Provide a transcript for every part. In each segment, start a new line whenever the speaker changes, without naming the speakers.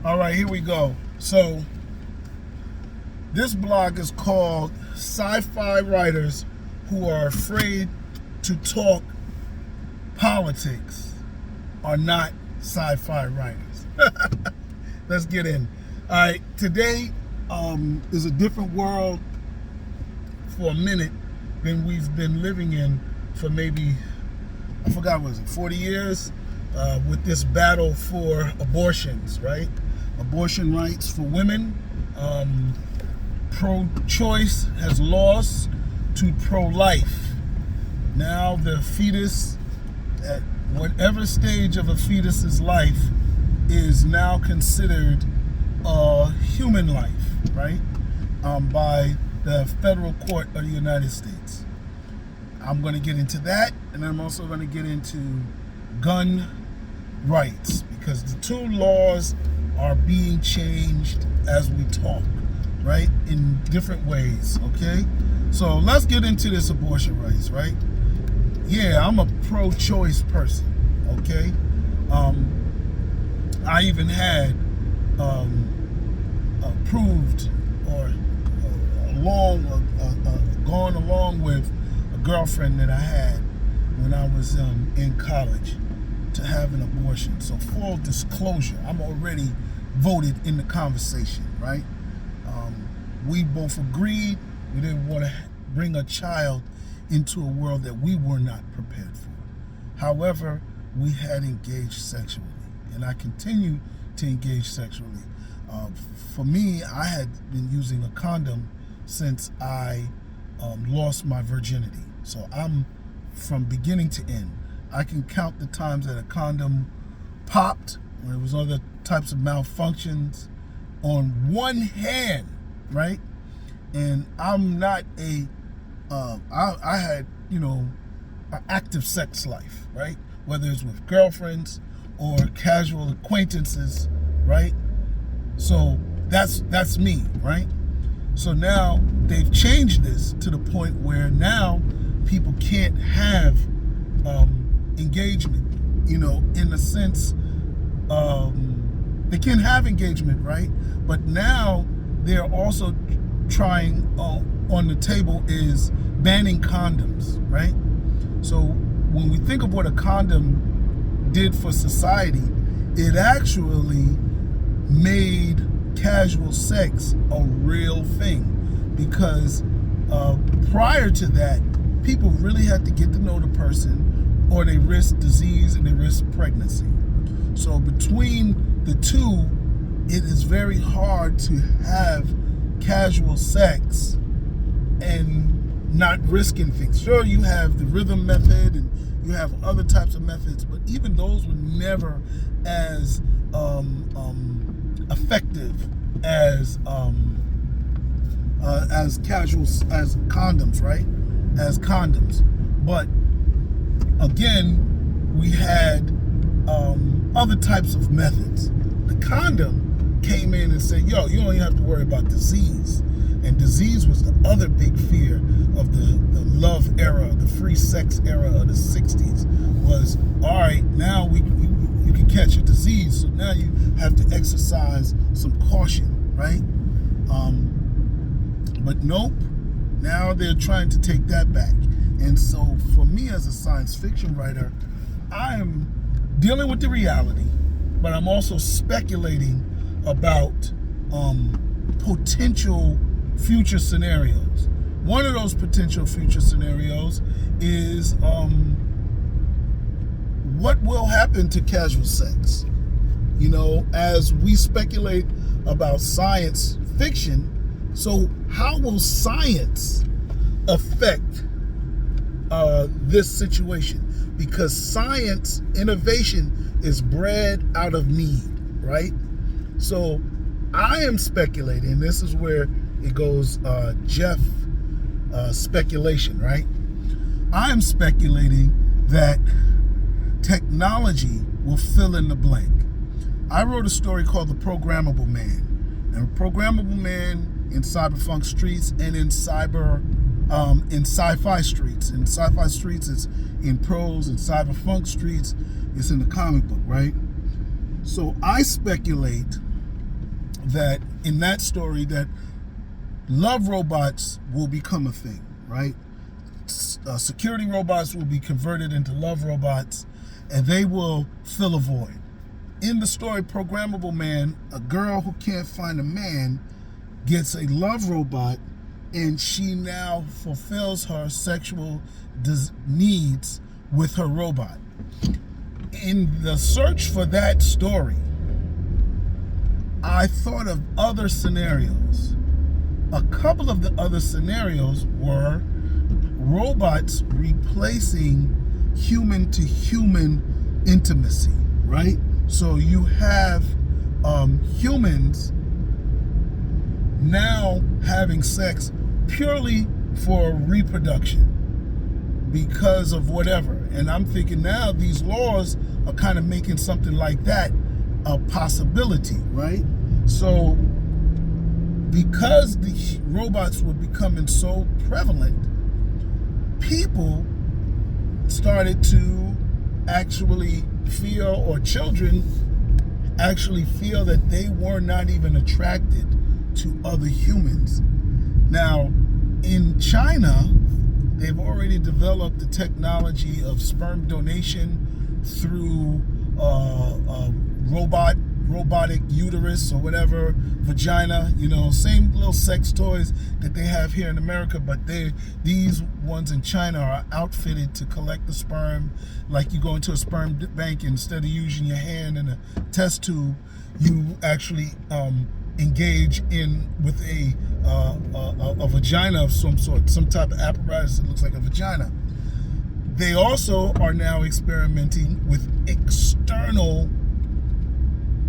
All right, here we go. So this blog is called Sci-Fi Writers Who Are Afraid to Talk Politics Are Not Sci-Fi Writers. Let's get in. All right, today is a different world for a minute than we've been living in for maybe, I forgot, was it 40 years? With this battle for abortions, right? Abortion rights for women. Pro-choice has lost to pro-life. Now the fetus, at whatever stage of a fetus's life, is now considered a human life, right? By the federal court of the United States. I'm going to get into that, and I'm also going to get into gun rights, because the two laws are being changed as we talk, right, in different ways. Okay, so let's get into this abortion rights, right? Yeah, I'm a pro-choice person. Okay, I even had approved or gone along with a girlfriend that I had when I was in college to have an abortion. So full disclosure, I'm already voted in the conversation, right? We both agreed we didn't want to bring a child into a world that we were not prepared for. However, we had engaged sexually, and I continue to engage sexually. For me, I had been using a condom since I lost my virginity. So I'm from beginning to end. I can count the times that a condom popped, when there was other types of malfunctions, on one hand, right? And I'm not I had, an active sex life, right? Whether it's with girlfriends or casual acquaintances, right? So that's me, right? So now they've changed this to the point where now people can't have engagement, in a sense. They can have engagement, right? But now they're also trying on the table is banning condoms, right? So when we think of what a condom did for society, it actually made casual sex a real thing, because prior to that, people really had to get to know the person, or they risk disease and they risk pregnancy. So between the two, it is very hard to have casual sex and not risking things. Sure, you have the rhythm method and you have other types of methods, but even those were never as effective as condoms, right? As condoms. But again, we had other types of methods. The condom came in and said, yo, you don't even have to worry about disease. And disease was the other big fear of the love era, the free sex era of the 60s, was, all right, now you can catch a disease, so now you have to exercise some caution, right? But nope, now they're trying to take that back. And so for me as a science fiction writer, I am dealing with the reality, but I'm also speculating about potential future scenarios. One of those potential future scenarios is what will happen to casual sex? As we speculate about science fiction, so how will science affect this situation? Because science innovation is bred out of need, right? So I am speculating, this is where it goes Jeff speculation, right? I am speculating that technology will fill in the blank. I wrote a story called The Programmable Man. And a programmable man in cyberpunk streets and in sci-fi streets. In sci-fi streets, it's in prose, and cyberpunk streets, it's in the comic book, right? So I speculate that in that story that love robots will become a thing, right? Security robots will be converted into love robots, and they will fill a void. In the story Programmable Man, a girl who can't find a man gets a love robot, and she now fulfills her sexual needs with her robot. In the search for that story, I thought of other scenarios. A couple of the other scenarios were robots replacing human to human intimacy, right? So you have humans now having sex purely for reproduction because of whatever. And I'm thinking now these laws are kind of making something like that a possibility, right? So because the robots were becoming so prevalent, people started to actually feel, or children actually feel, that they were not even attracted to other humans. Now, in China, they've already developed the technology of sperm donation through robotic uterus or whatever, vagina, same little sex toys that they have here in America, but these ones in China are outfitted to collect the sperm. Like you go into a sperm bank, and instead of using your hand and a test tube, you actually engage with a vagina of some sort, some type of apparatus that looks like a vagina. They also are now experimenting with external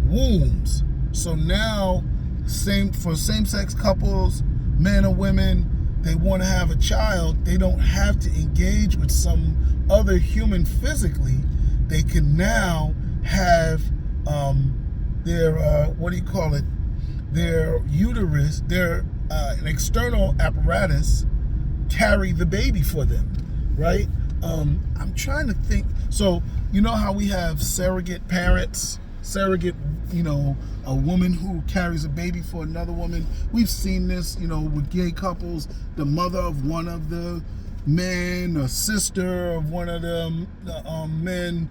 wombs. So now, for same-sex couples, men or women, they want to have a child, they don't have to engage with some other human physically. They can now have their uterus, an external apparatus carry the baby for them, right? I'm trying to think. So you know how we have surrogate parents, a woman who carries a baby for another woman. We've seen this, with gay couples. The mother of one of the men, or sister of one of the men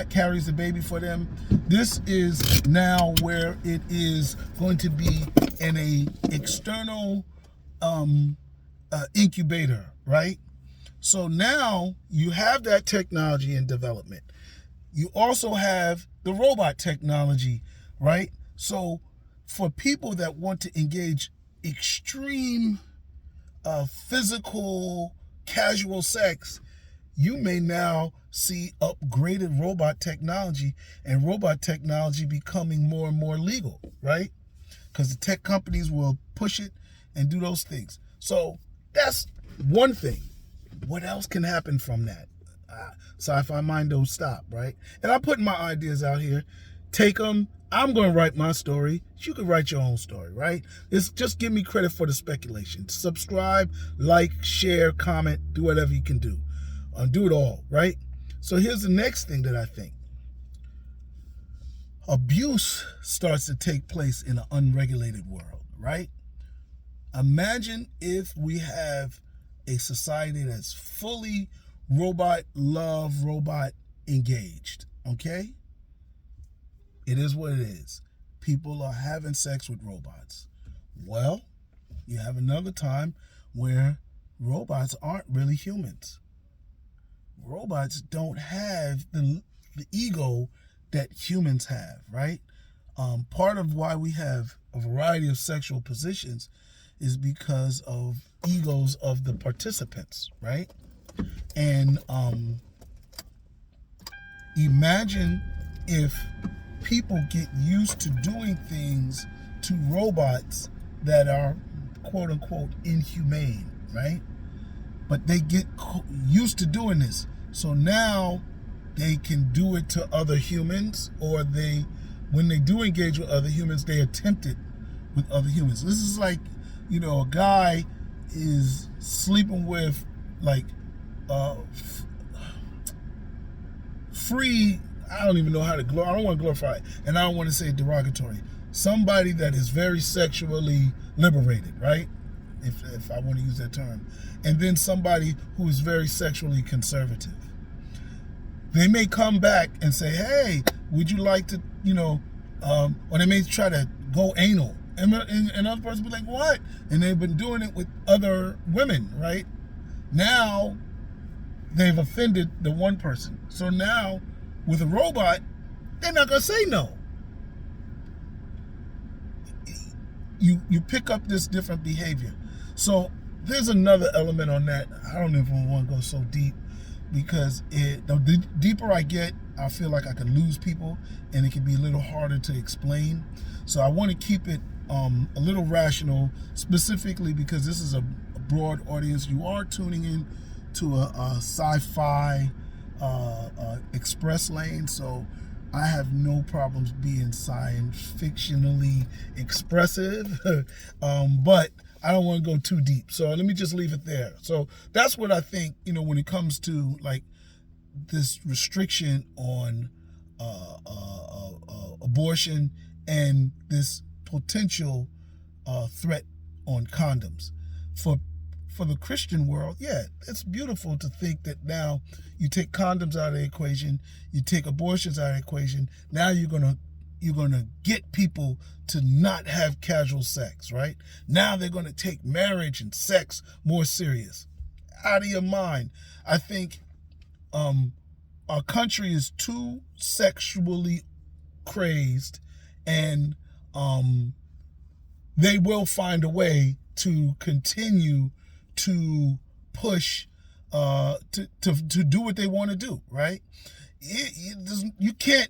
carries the baby for them. This is now where it is going to be in a external incubator, right? So now you have that technology in development. You also have the robot technology, right? So for people that want to engage extreme physical, casual sex, you may now see upgraded robot technology, and robot technology becoming more and more legal, right? Because the tech companies will push it and do those things. So that's one thing. What else can happen from that? Sci-fi mind don't stop, right? And I'm putting my ideas out here. Take them. I'm going to write my story. You can write your own story, right? It's just give me credit for the speculation. Subscribe, like, share, comment, do whatever you can do. Do it all, right? So here's the next thing that I think. Abuse starts to take place in an unregulated world, right? Imagine if we have a society that's fully robot engaged, okay? It is what it is. People are having sex with robots. Well, you have another time where robots aren't really humans. Robots don't have the ego that humans have, right? Part of why we have a variety of sexual positions is because of egos of the participants, right? And imagine if people get used to doing things to robots that are quote unquote inhumane, right? But they get used to doing this. So now they can do it to other humans, or when they do engage with other humans, they attempt it with other humans. This is like, a guy is sleeping with like free, I don't even know how to I don't want to glorify it, and I don't want to say derogatory. Somebody that is very sexually liberated, right? If I want to use that term. And then somebody who is very sexually conservative. They may come back and say, hey, would you like to, or they may try to go anal. And other person will be like, what? And they've been doing it with other women, right? Now, they've offended the one person. So now, with a robot, they're not going to say no. You pick up this different behavior. So there's another element on that. I don't even want to go so deep because the deeper I get, I feel like I can lose people and it can be a little harder to explain. So I want to keep it a little rational, specifically because this is a broad audience. You are tuning in to a sci-fi express lane, so I have no problems being science fictionally expressive, but I don't want to go too deep. So let me just leave it there. So that's what I think, when it comes to like this restriction on abortion and this potential threat on condoms. For the Christian world, yeah, it's beautiful to think that now you take condoms out of the equation, you take abortions out of the equation. Now you're gonna get people to not have casual sex, right? Now they're gonna take marriage and sex more serious. Out of your mind. I think our country is too sexually crazed, and they will find a way to continue to push to do what they want to do, right? You can't,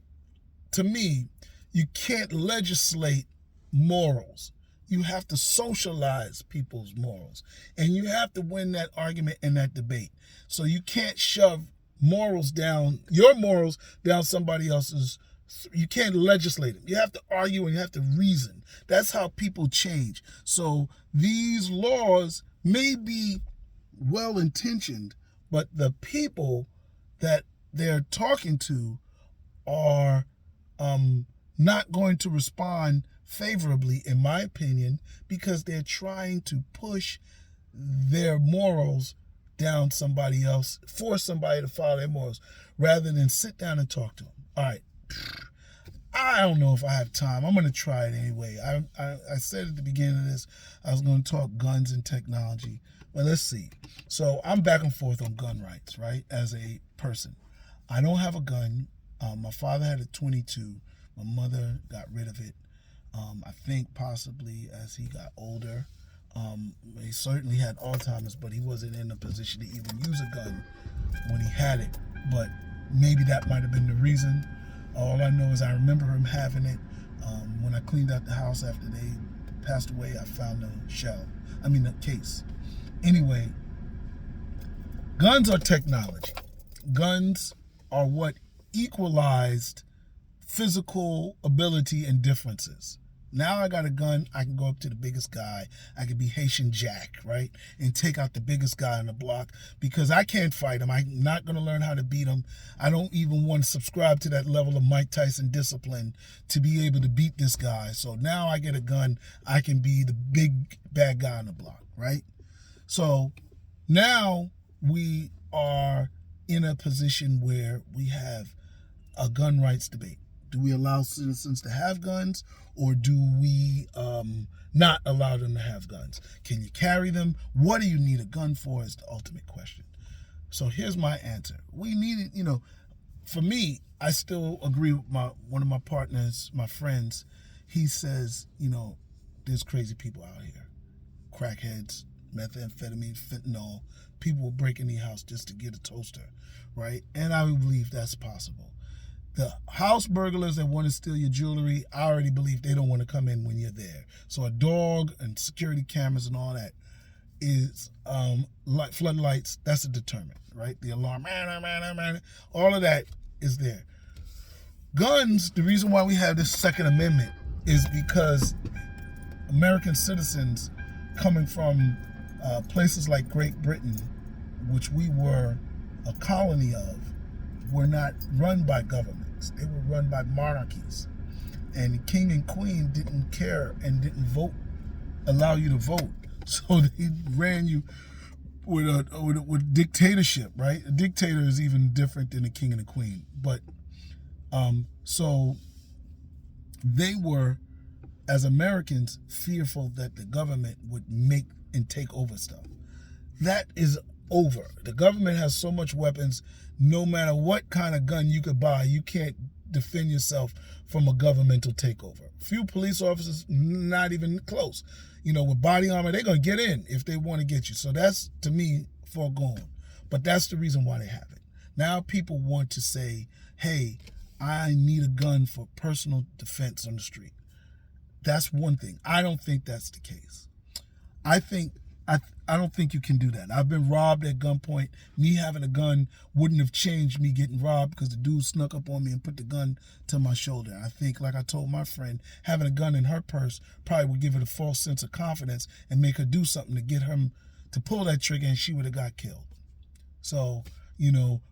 to me, you can't legislate morals. You have to socialize people's morals, and you have to win that argument and that debate. So you can't shove your morals down somebody else's. You can't legislate them. You have to argue and you have to reason. That's how people change. So these laws may be well-intentioned, but the people that they're talking to are not going to respond favorably, in my opinion, because they're trying to push their morals down somebody else, force somebody to follow their morals, rather than sit down and talk to them. All right. I don't know if I have time. I'm going to try it anyway. I said at the beginning of this, I was going to talk guns and technology. Well, let's see. So I'm back and forth on gun rights, right? As a person. I don't have a gun. My father had a .22. My mother got rid of it. I think possibly as he got older. He certainly had Alzheimer's, but he wasn't in a position to even use a gun when he had it. But maybe that might have been the reason. All I know is I remember him having it. When I cleaned out the house after they passed away, I found the case. Anyway, guns are technology. Guns are what equalized physical ability and differences. Now I got a gun, I can go up to the biggest guy. I can be Haitian Jack, right? And take out the biggest guy on the block because I can't fight him. I'm not going to learn how to beat him. I don't even want to subscribe to that level of Mike Tyson discipline to be able to beat this guy. So now I get a gun, I can be the big bad guy on the block, right? So now we are in a position where we have a gun rights debate. Do we allow citizens to have guns, or do we not allow them to have guns? Can you carry them? What do you need a gun for is the ultimate question. So here's my answer. We need it, for me, I still agree with one of my partners, my friends. He says, there's crazy people out here. Crackheads, methamphetamine, fentanyl. People will break in your house just to get a toaster, right? And I believe that's possible. The house burglars that want to steal your jewelry, I already believe they don't want to come in when you're there. So a dog and security cameras and all that is like floodlights. That's a deterrent, right? The alarm, all of that is there. Guns, the reason why we have this Second Amendment is because American citizens coming from places like Great Britain, which we were a colony of, were not run by government. republics. They were run by monarchies. And the king and queen didn't care and didn't allow you to vote. So they ran you with dictatorship, right? A dictator is even different than a king and a queen. But so they were, as Americans, fearful that the government would make and take over stuff. That is over. The government has so much weapons, no matter what kind of gun you could buy, you can't defend yourself from a governmental takeover. Few police officers, not even close. With body armor, they're going to get in if they want to get you. So that's, to me, foregone. But that's the reason why they have it. Now people want to say, hey, I need a gun for personal defense on the street. That's one thing. I don't think that's the case. I don't think you can do that. I've been robbed at gunpoint. Me having a gun wouldn't have changed me getting robbed because the dude snuck up on me and put the gun to my shoulder. I think, like I told my friend, having a gun in her purse probably would give her a false sense of confidence and make her do something to get him to pull that trigger, and she would have got killed. So,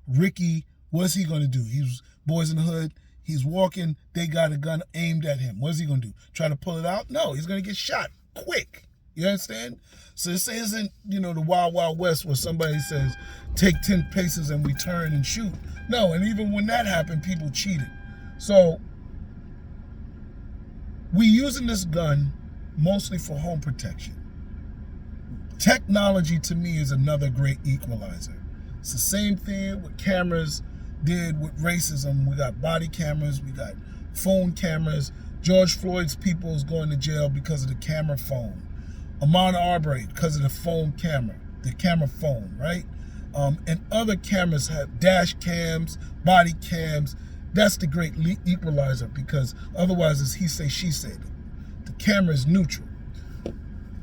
Ricky, what's he going to do? He was Boys in the Hood. He's walking. They got a gun aimed at him. What is he going to do? Try to pull it out? No, he's going to get shot quick. You understand? So this isn't, the Wild Wild West where somebody says, take 10 paces and we turn and shoot. No, and even when that happened, people cheated. So we using this gun mostly for home protection. Technology, to me, is another great equalizer. It's the same thing what cameras did with racism. We got body cameras, we got phone cameras. George Floyd's people is going to jail because of the camera phone. Ahmaud Arbery because of the phone camera, the camera phone, right? And other cameras have dash cams, body cams. That's the great equalizer, because otherwise it's he say, she say. The camera is neutral.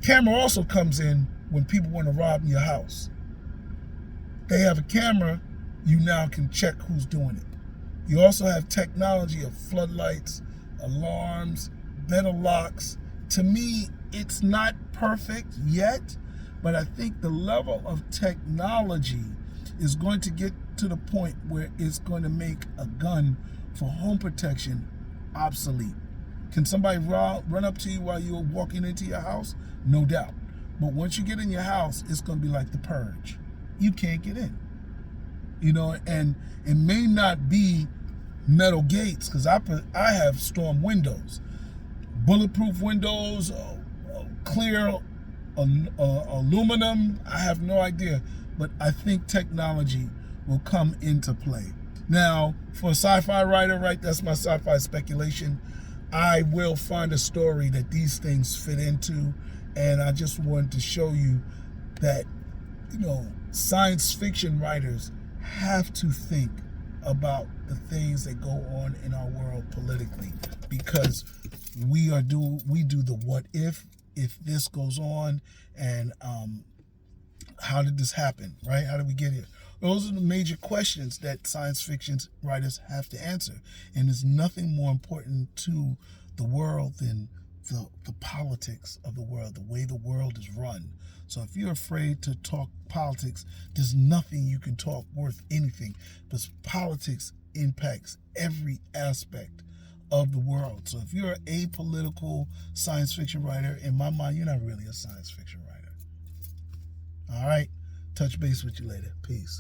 Camera also comes in when people want to rob your house. They have a camera, you now can check who's doing it. You also have technology of floodlights, alarms, better locks. To me, it's not perfect yet, but I think the level of technology is going to get to the point where it's going to make a gun for home protection obsolete. Can somebody run up to you while you're walking into your house? No doubt. But once you get in your house, it's going to be like the Purge. You can't get in. And it may not be metal gates, because I have storm windows. Bulletproof windows, clear aluminum, I have no idea. But I think technology will come into play. Now, for a sci-fi writer, right, that's my sci-fi speculation, I will find a story that these things fit into. And I just wanted to show you that, science fiction writers have to think about the things that go on in our world politically, because we do the what if this goes on, and how did this happen, right? How did we get here? Those are the major questions that science fiction writers have to answer. And there's nothing more important to the world than the politics of the world, the way the world is run. So if you're afraid to talk politics, there's nothing you can talk worth anything, because politics impacts every aspect of the world. So if you're an apolitical science fiction writer, in my mind, you're not really a science fiction writer. All right, touch base with you later. Peace.